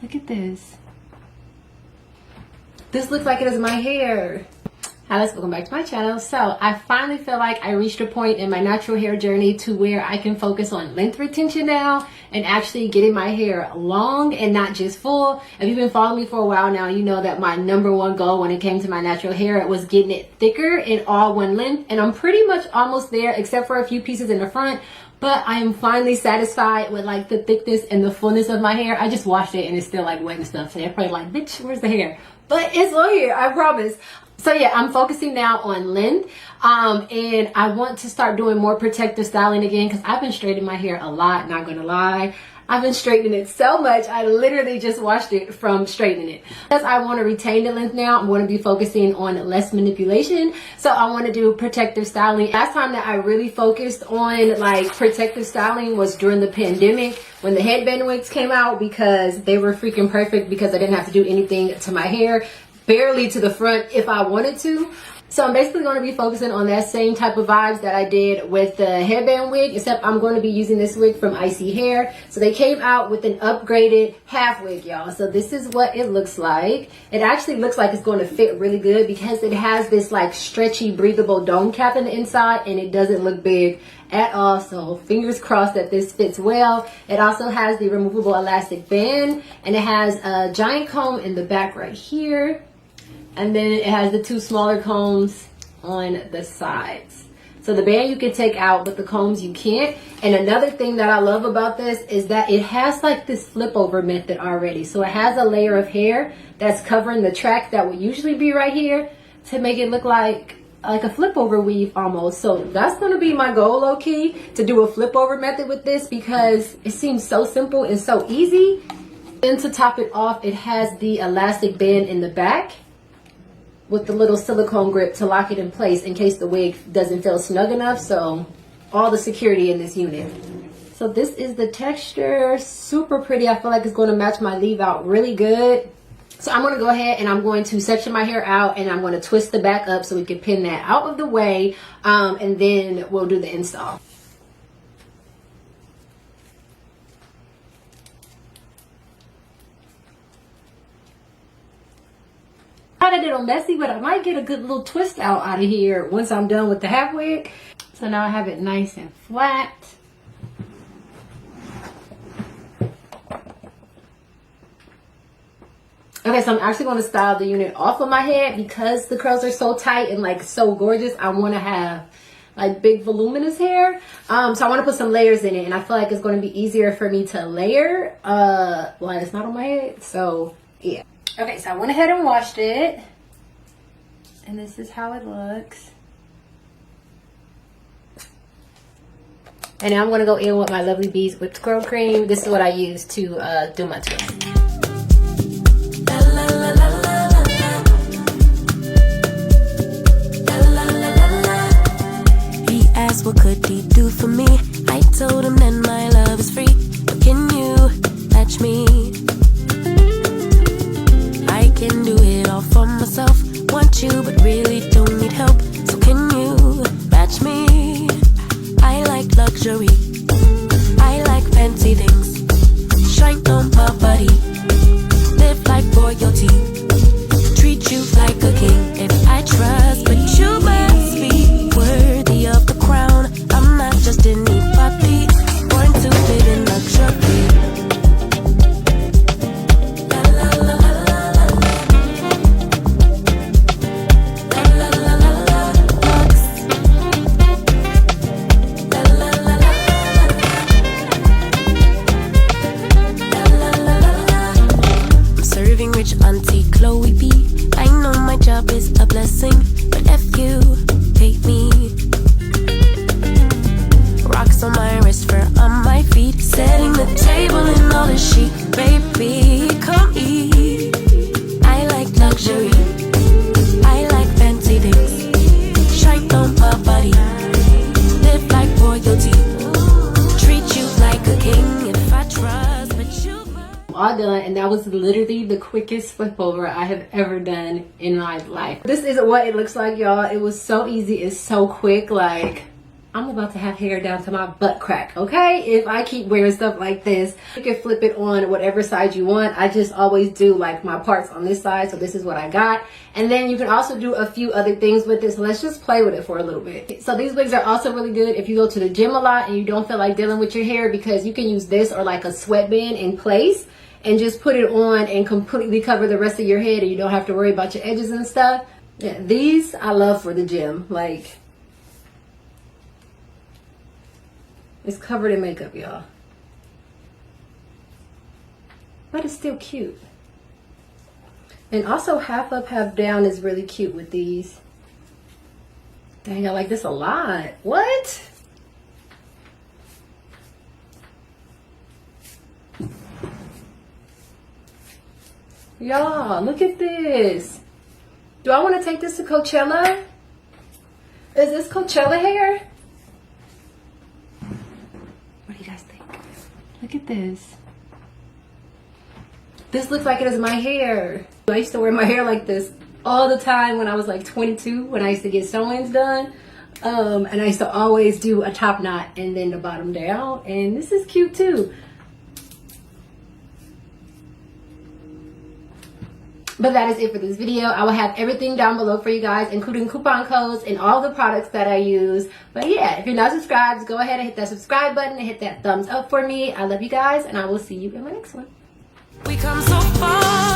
Look at this. This looks like it is my hair. Hi guys, welcome back to my channel. So I finally feel like I reached a point in my natural hair journey to where I can focus on length retention now and actually getting my hair long and not just full. If you've been following me for a while now, you know that my #1 goal when it came to my natural hair was getting it thicker in all one length, and I'm pretty much almost there except for a few pieces in the front. But I am finally satisfied with like the thickness and the fullness of my hair. I just washed it and it's still like wet and stuff, so they're probably like, bitch, where's the hair? But it's on here, I promise. So yeah, I'm focusing now on length, and I want to start doing more protective styling again because I've been straightening my hair a lot, not gonna lie. I've been straightening it so much, I literally just washed it from straightening it. Because I want to retain the length now, I'm going to be focusing on less manipulation. So I want to do protective styling. Last time that I really focused on like protective styling was during the pandemic when the headband wigs came out, because they were freaking perfect because I didn't have to do anything to my hair. Barely to the front if I wanted to. So I'm basically going to be focusing on that same type of vibes that I did with the headband wig, except I'm going to be using this wig from 𝐈𝐒𝐄𝐄 Hair. So they came out with an upgraded half wig, y'all. So this is what it looks like. It actually looks like it's going to fit really good because it has this like stretchy, breathable dome cap in the inside, and it doesn't look big at all. So fingers crossed that this fits well. It also has the removable elastic band, and it has a giant comb in the back right here. And then it has the two smaller combs on the sides. So the band you can take out, but the combs you can't. And another thing that I love about this is that it has like this flip over method already. So it has a layer of hair that's covering the track that would usually be right here to make it look like a flip over weave almost. So that's going to be my goal, low key, to do a flip over method with this because it seems so simple and so easy. Then to top it off, it has the elastic band in the back with the little silicone grip to lock it in place in case the wig doesn't feel snug enough. So all the security in this unit. So this is the texture, super pretty. I feel like it's going to match my leave out really good. So I'm going to go ahead and I'm going to section my hair out, and I'm going to twist the back up so we can pin that out of the way, and then we'll do the install. I did on messy, but I might get a good little twist out of here once I'm done with the half wig. So now I have it nice and flat. Okay, so I'm actually going to style the unit off of my head because the curls are so tight and like so gorgeous. I want to have like big voluminous hair. So I want to put some layers in it, and I feel like it's going to be easier for me to layer while it's not on my head. So yeah. Okay, so I went ahead and washed it, and this is how it looks. And now I'm going to go in with my Lovely Bees whipped curl cream. This is what I use to do my twist. He asked what could he do for me. I told him that my love is free. But can you match me? I can do it all for myself. Want you but really don't need help. So can you match me? I like luxury, I like fancy things. Shine on my body, live like royalty, treat you like a king. If I trust, but you must be worthy of the crown. I'm not just anybody, born to live in luxury. Auntie Chloe B. I know my job is a blessing, but F you, pay me. Rocks on my wrist, fur on my feet, setting the table in all the chic. Baby, come eat. I like luxury, I like fancy things. Shine on my body, live like royalty, treat you like a king. If I trust, but you all done, and that was literally the quickest flip over I have ever done in my life. This is what it looks like, y'all. It was so easy, it's so quick. Like I'm about to have hair down to my butt crack, okay? If I keep wearing stuff like this, you can flip it on whatever side you want. I just always do like my parts on this side, so this is what I got. And then you can also do a few other things with this. Let's just play with it for a little bit. So these wigs are also really good if you go to the gym a lot and you don't feel like dealing with your hair, because you can use this or like a sweatband in place and just put it on and completely cover the rest of your head, and you don't have to worry about your edges and stuff. Yeah, these I love for the gym. Like, it's covered in makeup, y'all. But it's still cute. And also half up, half down is really cute with these. Dang, I like this a lot. What? Y'all, look at this. Do I want to take this to Coachella? Is this Coachella hair? What do you guys think? Look at this. This looks like it is my hair. I used to wear my hair like this all the time when I was like 22, when I used to get sew-ins done. And I used to always do a top knot and then the bottom down. And this is cute too. But that is it for this video. I will have everything down below for you guys, including coupon codes and all the products that I use. But yeah, if you're not subscribed, go ahead and hit that subscribe button and hit that thumbs up for me. I love you guys, and I will see you in my next one. We come so far.